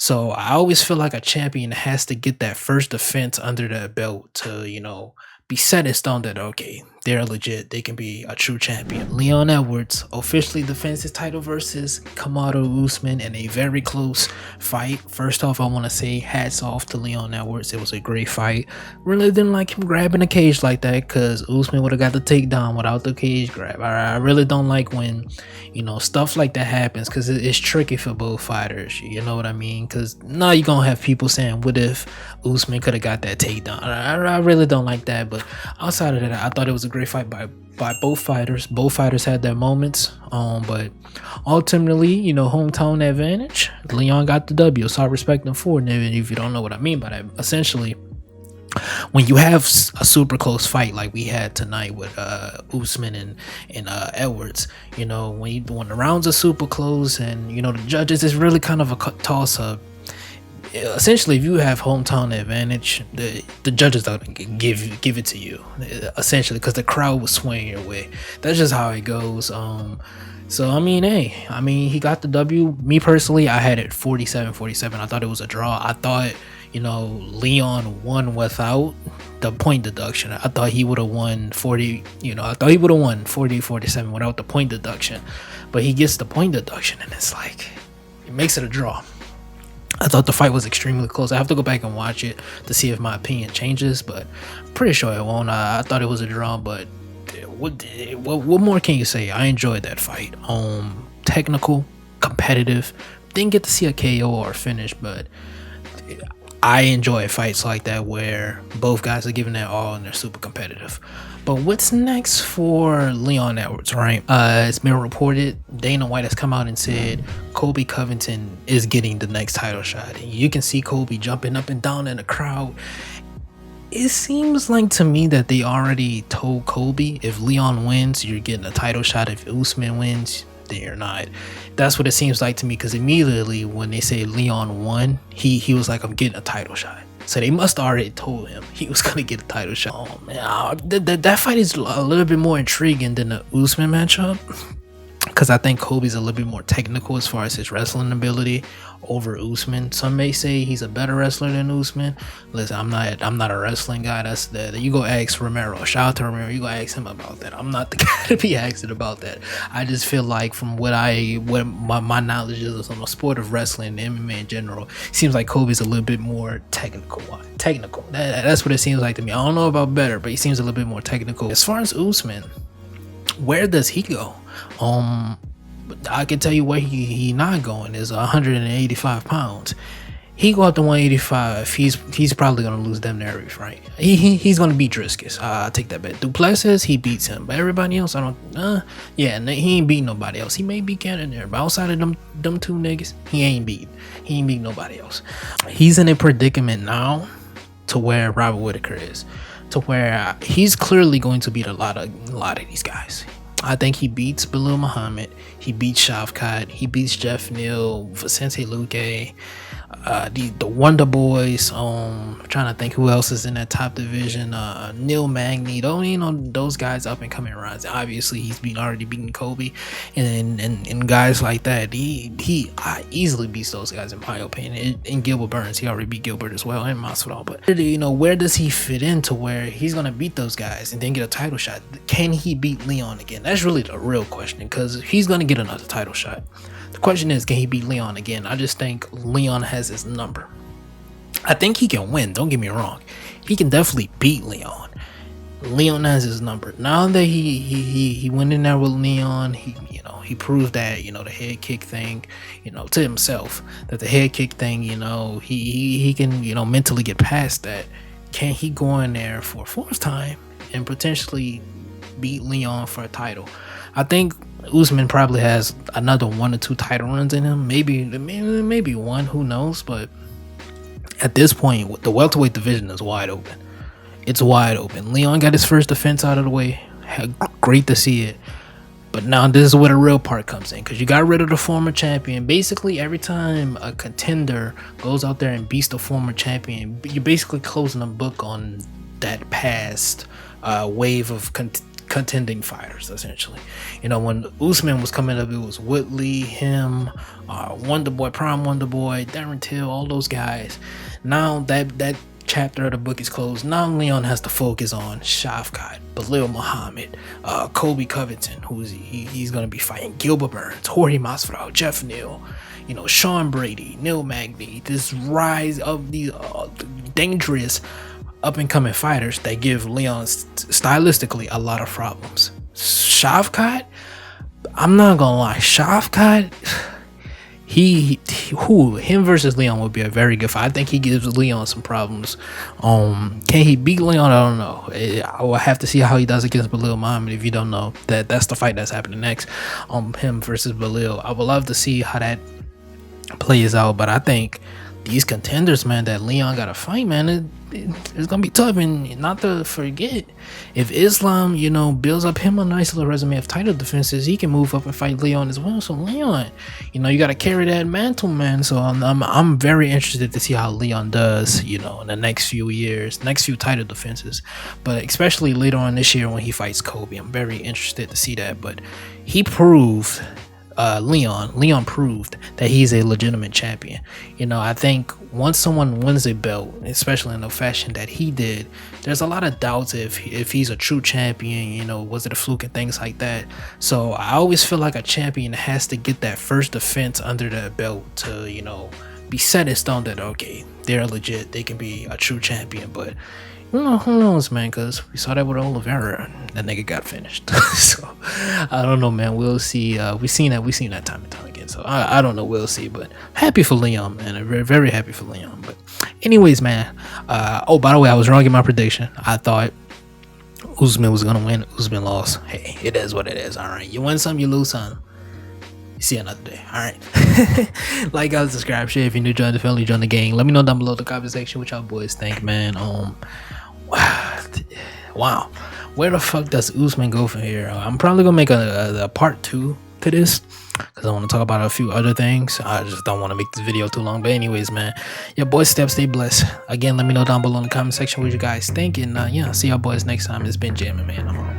So I always feel like a champion has to get that first defense under their belt to, be set in stone that okay, they're legit, they can be a true champion. Leon Edwards officially defends his title versus Kamaru Usman in a very close fight. First off, I want to say hats off to Leon Edwards. It was a great fight. Really didn't like him grabbing the cage like that because Usman would have got the takedown without the cage grab. I really don't like when stuff like that happens because it's tricky for both fighters. You know what I mean? Because now you're gonna have people saying, "What if Usman could have got that takedown?" I really don't like that. But outside of that, I thought it was a great fight by both fighters. Both fighters had their moments. But ultimately, hometown advantage. Leon got the W, so I respect him for it. And if you don't know what I mean by that, essentially, when you have a super close fight like we had tonight with Usman and Edwards, when the rounds are super close and the judges, is really kind of a toss up. Essentially, if you have hometown advantage, the judges don't give it to you, essentially, because the crowd will swing your way. That's just how it goes. So he got the W. Me personally, I had it 47-47. I thought it was a draw. I thought Leon won without the point deduction. I thought he would have won 40-47 without the point deduction, but he gets the point deduction and it's like it makes it a draw. I thought the fight was extremely close. I have to go back and watch it to see if my opinion changes, but I'm pretty sure it won't. I thought it was a draw, but what more can you say? I enjoyed that fight. Technical, competitive. Didn't get to see a KO or a finish, but I enjoy fights like that where both guys are giving their all and they're super competitive. But what's next for Leon Edwards, right? It's been reported Dana White has come out and said Colby Covington is getting the next title shot. And you can see Colby jumping up and down in the crowd. It seems like to me that they already told Colby if Leon wins, you're getting a title shot. If Usman wins, then you're not. That's what it seems like to me, because immediately when they say Leon won, he was like, I'm getting a title shot. So they must already told him he was gonna get a title shot. Oh man, that fight is a little bit more intriguing than the Usman matchup, because I think Colby's a little bit more technical as far as his wrestling ability over Usman. Some may say he's a better wrestler than Usman. Listen, I'm not a wrestling guy. That's you go ask Romero. Shout out to Romero. You go ask him about that. I'm not the guy to be asking about that. I just feel like from what my knowledge is on the sport of wrestling and MMA in general, seems like Colby's a little bit more technical. That's what it seems like to me. I don't know about better, but he seems a little bit more technical. As far as Usman, where does he go? I can tell you where he not going is 185 pounds. He go up to 185. He's probably gonna lose them nerves, right? He's gonna beat Driscus. I take that bet. Duplessis, he beats him, but everybody else, I don't. He ain't beat nobody else. He may beat Cannonier, but outside of them two niggas, he ain't beat nobody else. He's in a predicament now to where Robert Whitaker is, to where he's clearly going to beat a lot of these guys. I think he beats Belal Muhammad. He beats Shavkat. He beats Jeff Neal, Vicente Luque, the Wonder Boys. I'm trying to think who else is in that top division. Neil Magny. Those guys up and coming runs. Obviously, he's already beaten Colby, and guys like that. He easily beats those guys in my opinion. And Gilbert Burns, he already beat Gilbert as well, and Masvidal. But where does he fit into where he's gonna beat those guys and then get a title shot? Can he beat Leon again? That's really the real question, because he's gonna get another title shot. The question is, can he beat Leon again? I just think Leon has his number. I think he can win, don't get me wrong. He can definitely beat Leon. Leon has his number. Now that he went in there with Leon, he proved that, the head kick thing, to himself, that the head kick thing, he can, mentally get past that. Can he go in there for a fourth time and potentially beat Leon for a title? I think Usman probably has another 1 or 2 title runs in him, maybe one, who knows. But at this point, the welterweight division is wide open. It's wide open. Leon got his first defense out of the way. Great to see it. But now this is where the real part comes in, because you got rid of the former champion. Basically, every time a contender goes out there and beats the former champion, you're basically closing a book on that past wave of contending fighters essentially. You know, when Usman was coming up, it was Woodley, him, Wonder Boy, Prime Wonder Boy, Darren Till, all those guys. Now that chapter of the book is closed. Now Leon has to focus on Shavkat, Belal Muhammad, Kobe Covington, he's going to be fighting Gilbert Burns, Jorge Masvidal, Jeff Neal, you know, Sean Brady, Neil Magny. This rise of these dangerous up and coming fighters that give Leon stylistically a lot of problems. Shavkat, I'm not gonna lie, Shavkat, him versus Leon would be a very good fight. I think he gives Leon some problems. Can he beat Leon? I don't know. I will have to see how he does against Belal Muhammad. If you don't know, that's the fight that's happening next. Him versus Belal. I would love to see how that plays out, but I think these contenders, man, that Leon got to fight, man, it's gonna be tough. And not to forget, if Islam, you know, builds up him a nice little resume of title defenses, he can move up and fight Leon as well. So Leon, you know, you got to carry that mantle, man. So I'm very interested to see how Leon does, you know, in the next few years, next few title defenses, but especially later on this year when he fights Kobe. I'm very interested to see that. But he proved. Leon proved that he's a legitimate champion. You know, I think once someone wins a belt, especially in the fashion that he did, there's a lot of doubts if he's a true champion. You know, was it a fluke and things like that. So I always feel like a champion has to get that first defense under the belt to, you know, be set in stone that, okay, they're legit, they can be a true champion. But who knows, man, because we saw that with Oliveira, that nigga got finished. So I don't know, man. We'll see. We've seen that time and time again. So I don't know. We'll see. But happy for Leon, man. Very, very happy for Leon. But anyways, man. Oh, by the way, I was wrong in my prediction. I thought Usman was gonna win. Usman lost. Hey, it is what it is. All right, you win some, you lose some. See you another day. All right. Like, guys, subscribe, share. If you're new, join the family, join the gang. Let me know down below in the comment section what y'all boys think, man. Wow. Where the fuck does Usman go from here? I'm probably gonna make a part 2 to this because I want to talk about a few other things. I just don't want to make this video too long. But anyways, man, your boys stay blessed. Again, let me know down below in the comment section what you guys think. And yeah, see y'all boys next time. It's been jamming, man. I'm out.